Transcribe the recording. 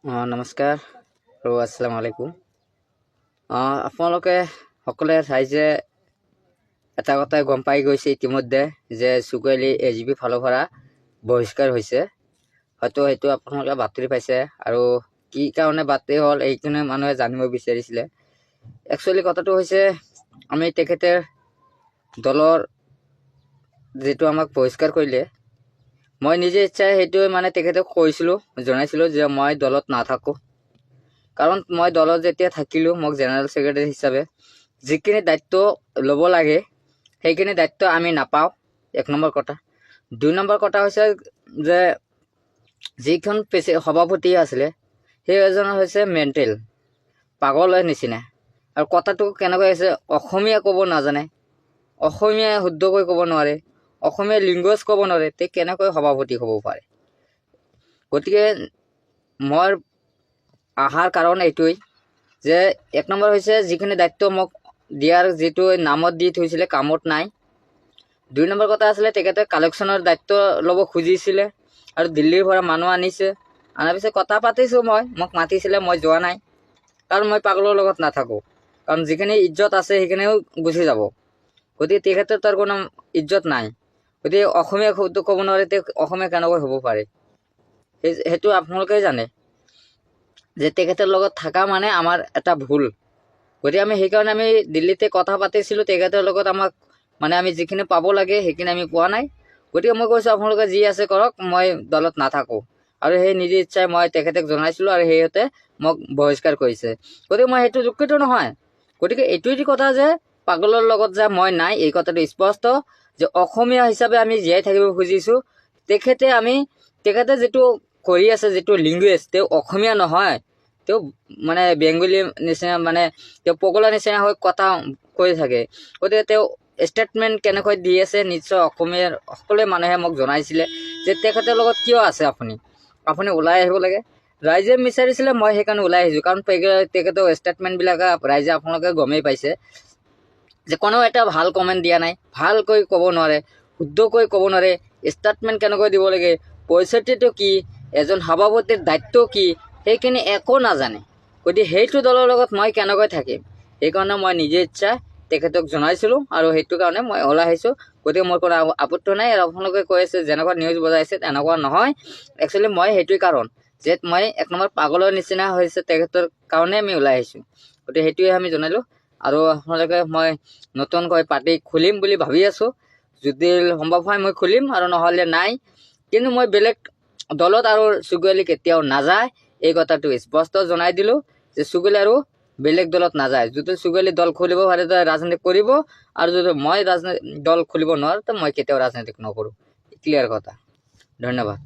নমস্কাৰ আৰু আসসালামু আলাইকুম। আপোনালোকে সকলে ৰাইজে এটা কথাই গম পাই গৈছে ইতিমধ্যে যে চুকুৱালি AGP ফালৰ পৰা বহিষ্কাৰ হৈছে। হয়তো সেইটো আপোনালোকে বাতৰি পাইছে আৰু কি কাৰণে বাতৰি হ'ল এইখিনি মানুহে জানিব বিচাৰিছিলে। একচুৱেলি কথাটো হৈছে আমি তেখেতৰ দলৰ যেটো আমাক বহিষ্কাৰ কৰিলে মই নিজে ইচ্ছাই সেইটো মানে তেখেতক কৈছিলোঁ জনাইছিলোঁ যে মই দলত নাথাকো, কাৰণ মই দলত যেতিয়া থাকিলোঁ মোক জেনেৰেল সেক্ৰেটাৰী হিচাপে যিখিনি দায়িত্ব ল'ব লাগে সেইখিনি দায়িত্ব আমি নাপাওঁ, 1 নম্বৰ কথা। 2 নম্বৰ কথা হৈছে যে যিখন সভাপতি আছিলে সেই এজন হৈছে মেণ্টেল পাগলৰ নিচিনা, আৰু কথাটো কেনেকৈ আছে অসমীয়া ক'ব নাজানে, অসমীয়া শুদ্ধকৈ ক'ব নোৱাৰে, অসমীয়া লিংগুৱেজ ক'ব নোৱাৰে, তে কেনেকৈ সভাপতি হ'ব পাৰে। গতিকে মই আহাৰ কাৰণ এইটোৱেই যে 1 নম্বৰ হৈছে যিখিনি দায়িত্ব মোক দিয়াৰ যিটো নামত দি থৈছিলে কামত নাই। 2 নম্বৰ কথা আছিলে তেখেতে কালেকশ্যনৰ দায়িত্ব ল'ব খুজিছিলে আৰু দিল্লীৰ পৰা মানুহ আনিছে, আনাৰ পিছত কথা পাতিছোঁ, মোক মাতিছিলে, মই যোৱা নাই কাৰণ মই পাগলৰ লগত নাথাকোঁ, কাৰণ যিখিনি ইজ্জত আছে সেইখিনিও গুচি যাব। গতিকে তেখেতৰ তাৰ কোনো ইজ্জত নাই। গতিকে অসমীয়া শুদ্ধ ক'ব নোৱাৰে, তে অসমীয়া কেনেকৈ হ'ব পাৰে সেইটো আপোনালোকেই জানে যে তেখেতৰ লগত থকা মানে আমাৰ এটা ভুল। গতিকে আমি সেইকাৰণে আমি দিল্লীতে কথা পাতিছিলোঁ তেখেতৰ লগত, আমাক মানে আমি যিখিনি পাব লাগে সেইখিনি আমি পোৱা নাই। গতিকে মই কৈছোঁ আপোনালোকে যি আছে কৰক, মই দলত নাথাকোঁ, আৰু সেই নিজে ইচ্ছাই মই তেখেতক জনাইছিলোঁ আৰু সিহঁতে মোক বহিষ্কাৰ কৰিছে। গতিকে মই সেইটো দুঃখিত নহয়। গতিকে এইটোৱেই কথা যে পাগলৰ লগত যে মই নাই, এই কথাটো স্পষ্ট যে অসমীয়া হিচাপে আমি জীয়াই থাকিব খুজিছোঁ। তেখেতে যিটো কৰি আছে যিটো লিংগুৱেজ, তেওঁ অসমীয়া নহয়, তেওঁ মানে বেংগলী নিচিনা, মানে তেওঁ পগলা নিচিনা হৈ কথা কৈ থাকে। গতিকে তেওঁ ষ্টেটমেণ্ট কেনেকৈ দি আছে নিশ্চয় অসমীয়াৰ সকলো মানুহে মোক জনাইছিলে যে তেখেতৰ লগত কিয় আছে, আপুনি ওলাই আহিব লাগে। ৰাইজে বিচাৰিছিলে, মই সেইকাৰণে ওলাই আহিছোঁ, কাৰণ তেখেতৰ ষ্টেটমেণ্টবিলাক ৰাইজে আপোনালোকে গমেই পাইছে যে কোনো এটা ভাল কমেণ্ট দিয়া নাই, ভালকৈ ক'ব নোৱাৰে, শুদ্ধকৈ ক'ব নোৱাৰে, ষ্টেটমেণ্ট কেনেকৈ দিব লাগে, পইচাটো কি, এজন সভাপতিৰ দায়িত্ব কি, সেইখিনি একো নাজানে। গতিকে সেইটো দলৰ লগত মই কেনেকৈ থাকিম, সেইকাৰণে মই নিজে ইচ্ছা তেখেতক জনাইছিলোঁ আৰু সেইটো কাৰণে মই ওলাই আহিছোঁ। গতিকে মোৰ কোনো আপত্তি নাই। আৰু আপোনালোকে কৈ আছে যেনেকুৱা নিউজ বজাইছে তেনেকুৱা নহয়। একচুৱেলি মই সেইটোৱেই কাৰণ যে মই 1 নম্বৰ পাগলৰ নিচিনা হৈছে তেখেতৰ কাৰণে আমি ওলাই আহিছোঁ। গতিকে সেইটোৱে আমি জনালোঁ। আৰু আপোনালোকে মই নতুনকৈ পাৰ্টি খুলিম বুলি ভাবি আছোঁ, যদি সম্ভৱ হয় মই খুলিম, আৰু নহ'লে নাই। কিন্তু মই বেলেগ দলত আৰু চুকুৱালি কেতিয়াও নাযায়, এই কথাটো স্পষ্ট জনাই দিলোঁ যে চুকুৱালি আৰু বেলেগ দলত নাযায়। যদি চুকুৱালি দল খুলিব পাৰে ৰাজনীতি কৰিব, আৰু যদি মই দল খুলিব নোৱাৰোঁ তো মই কেতিয়াও ৰাজনীতি নকৰোঁ। ক্লিয়াৰ কথা। ধন্যবাদ।